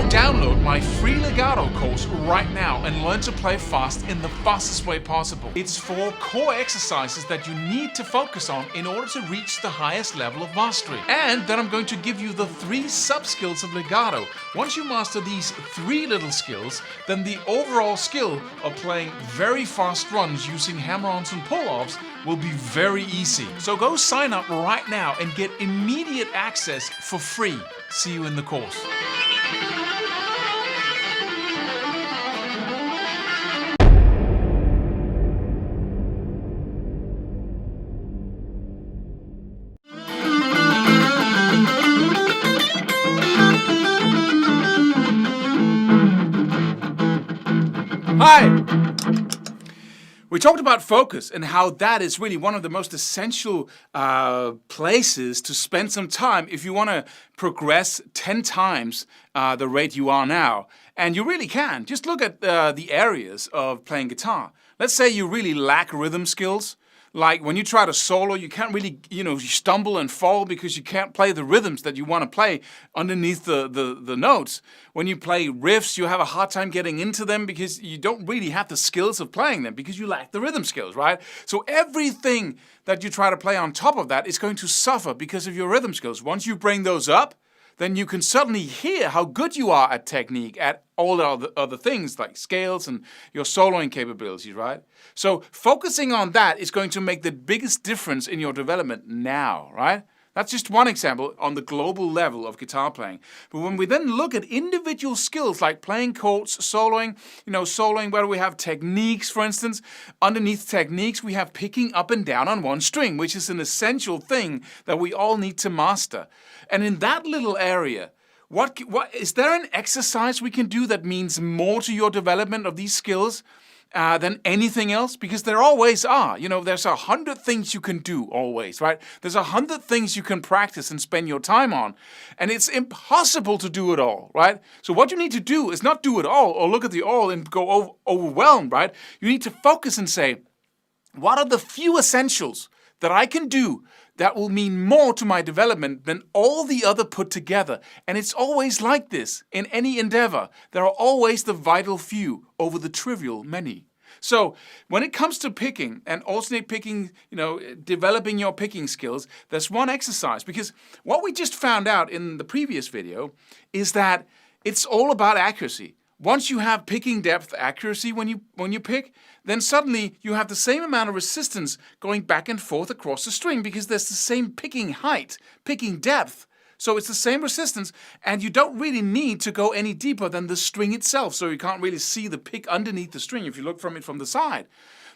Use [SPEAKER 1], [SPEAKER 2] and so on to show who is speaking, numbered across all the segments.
[SPEAKER 1] download my free legato course right now and learn to play fast in the fastest way possible. It's 4 core exercises that you need to focus on in order to reach the highest level of mastery. And then I'm going to give you the 3 sub-skills of legato. Once you master these 3 little skills, then the overall skill of playing very fast runs using hammer-ons and pull-offs will be very easy. So go sign up right now and get immediate access for free. See you in the course. Hi! We talked about focus and how that is really one of the most essential places to spend some time if you want to progress 10 times the rate you are now. And you really can. Just look at the areas of playing guitar. Let's say you really lack rhythm skills. Like when you try to solo, you can't really, you stumble and fall because you can't play the rhythms that you want to play underneath the notes. When you play riffs, you have a hard time getting into them because you don't really have the skills of playing them because you lack the rhythm skills, right? So everything that you try to play on top of that is going to suffer because of your rhythm skills. Once you bring those up, then you can suddenly hear how good you are at technique, at all the other things like scales and your soloing capabilities, right? So focusing on that is going to make the biggest difference in your development now, right? That's just one example on the global level of guitar playing. But when we then look at individual skills like playing chords, soloing, soloing where we have techniques, for instance, underneath techniques we have picking up and down on one string, which is an essential thing that we all need to master. And in that little area, what is there an exercise we can do that means more to your development of these skills than anything else? Because there always are. There's 100 things you can do always, right? There's 100 things you can practice and spend your time on. And it's impossible to do it all, right? So what you need to do is not do it all or look at the all and go overwhelmed, right? You need to focus and say, what are the few essentials that I can do that will mean more to my development than all the other put together? And it's always like this in any endeavor. There are always the vital few over the trivial many. So when it comes to picking and alternate picking, developing your picking skills, there's one exercise. Because what we just found out in the previous video is that it's all about accuracy. Once you have picking depth accuracy when you pick, then suddenly you have the same amount of resistance going back and forth across the string because there's the same picking height, picking depth. So it's the same resistance, and you don't really need to go any deeper than the string itself, so you can't really see the pick underneath the string if you look from it from the side.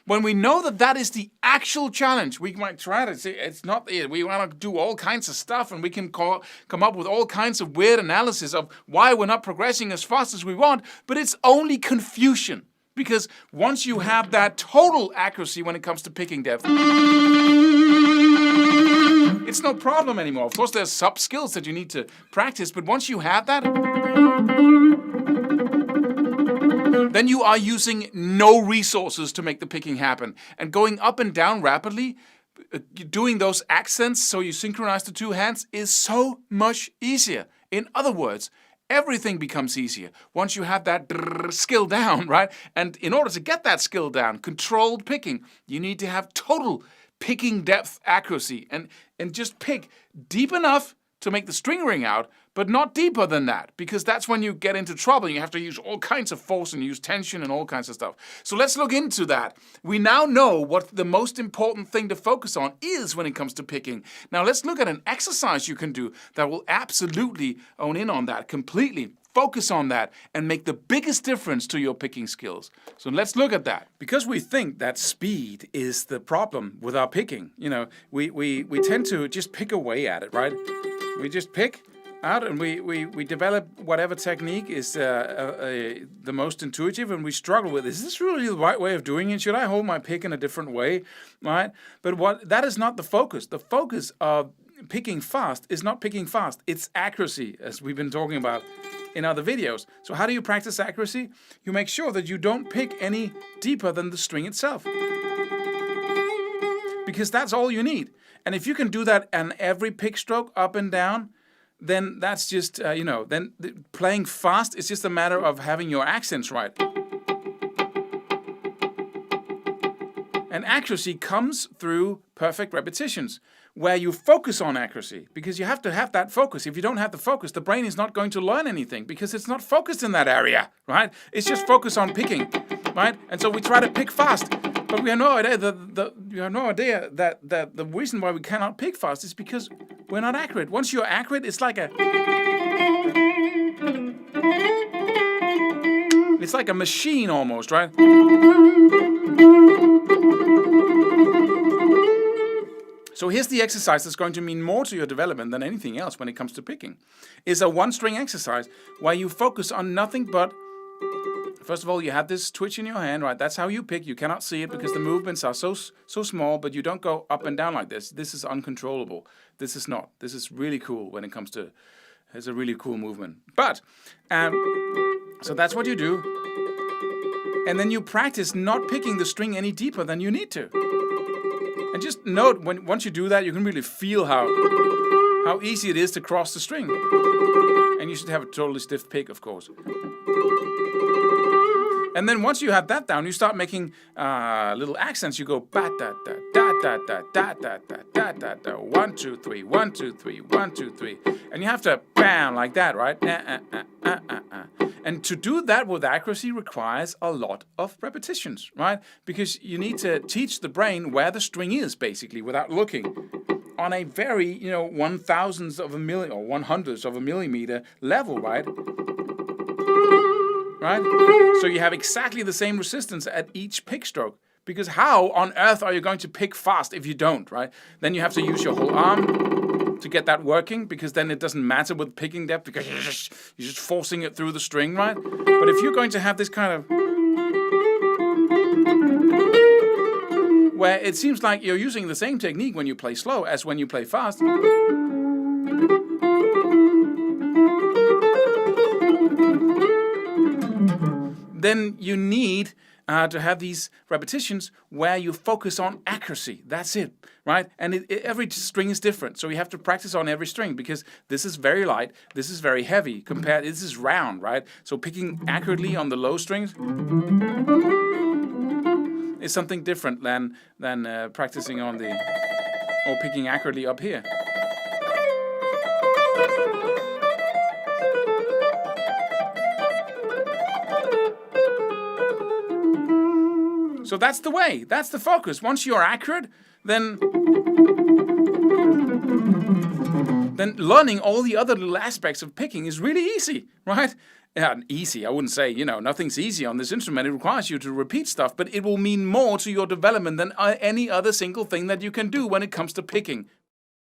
[SPEAKER 1] When we know that that is the actual challenge, we might try to say it's not it. We want to do all kinds of stuff, and we can come up with all kinds of weird analysis of why we're not progressing as fast as we want, but it's only confusion. Because once you have that total accuracy when it comes to picking depth, it's no problem anymore. Of course, there's sub-skills that you need to practice, but once you have that, then you are using no resources to make the picking happen. And going up and down rapidly, doing those accents so you synchronize the 2 hands is so much easier. In other words, everything becomes easier once you have that skill down, right? And in order to get that skill down, controlled picking, you need to have total picking depth accuracy and just pick deep enough to make the string ring out, but not deeper than that, because that's when you get into trouble. You have to use all kinds of force and use tension and all kinds of stuff. So let's look into that. We now know what the most important thing to focus on is when it comes to picking. Now let's look at an exercise you can do that will absolutely own in on that completely. Focus on that and make the biggest difference to your picking skills. So let's look at that. Because we think that speed is the problem with our picking, we tend to just pick away at it, right? We just pick out and we develop whatever technique is the most intuitive, and we struggle with, is this really the right way of doing it? Should I hold my pick in a different way, right? But that is not the focus. The focus of picking fast is not picking fast. It's accuracy, as we've been talking about in other videos. So how do you practice accuracy? You make sure that you don't pick any deeper than the string itself, because that's all you need. And if you can do that on every pick stroke, up and down, then that's just, then playing fast is just a matter of having your accents right. And accuracy comes through perfect repetitions, where you focus on accuracy, because you have to have that focus. If you don't have the focus, the brain is not going to learn anything, because it's not focused in that area, right? It's just focused on picking, right? And so we try to pick fast, but we have no idea that the reason why we cannot pick fast is because we're not accurate. Once you're accurate, it's like a machine almost, right? So here's the exercise that's going to mean more to your development than anything else when it comes to picking. It's a one-string exercise where you focus on nothing but, first of all, you have this twitch in your hand, right? That's how you pick. You cannot see it because the movements are so small, but you don't go up and down like this. This is uncontrollable. This is not. This is really cool when it comes to, it's a really cool movement. But, so that's what you do. And then you practice not picking the string any deeper than you need to. And just note, once you do that, you can really feel how easy it is to cross the string. And you should have a totally stiff pick, of course. And then once you have that down, you start making little accents. You go ba da da da da da da da da da da 1 2 3 1 2 3 1 2 3, and you have to bam like that, right? And to do that with accuracy requires a lot of repetitions, right? Because you need to teach the brain where the string is, basically, without looking, on a very, 1/1000th of a million or 1/100th of a millimeter level, right? Right? So you have exactly the same resistance at each pick stroke. Because how on earth are you going to pick fast if you don't, right? Then you have to use your whole arm to get that working, because then it doesn't matter with picking depth, because you're just forcing it through the string, right? But if you're going to have this kind of, where it seems like you're using the same technique when you play slow as when you play fast, then you need to have these repetitions where you focus on accuracy. That's it, right? And every string is different, so you have to practice on every string, because this is very light, this is very heavy, this is round, right? So picking accurately on the low strings is something different than practicing on or picking accurately up here. So that's the way, that's the focus. Once you're accurate, then learning all the other little aspects of picking is really easy, right? Yeah, easy, I wouldn't say, nothing's easy on this instrument. It requires you to repeat stuff, but it will mean more to your development than any other single thing that you can do when it comes to picking.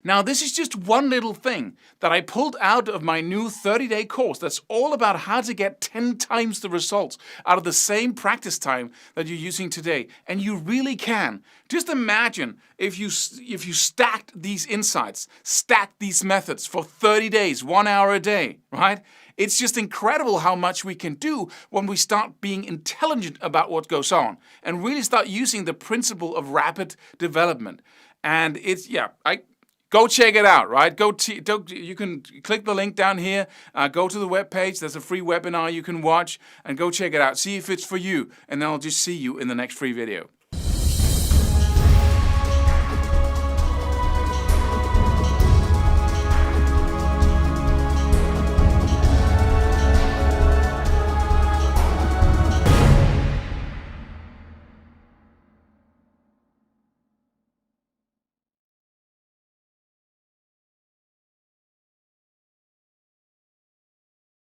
[SPEAKER 1] Now, this is just one little thing that I pulled out of my new 30-day course that's all about how to get 10 times the results out of the same practice time that you're using today. And you really can. Just imagine if you stacked these insights, stacked these methods for 30 days, 1 hour a day, right? It's just incredible how much we can do when we start being intelligent about what goes on and really start using the principle of rapid development. And it's, go check it out, right? You can click the link down here, go to the webpage. There's a free webinar you can watch, and go check it out. See if it's for you, and then I'll just see you in the next free video.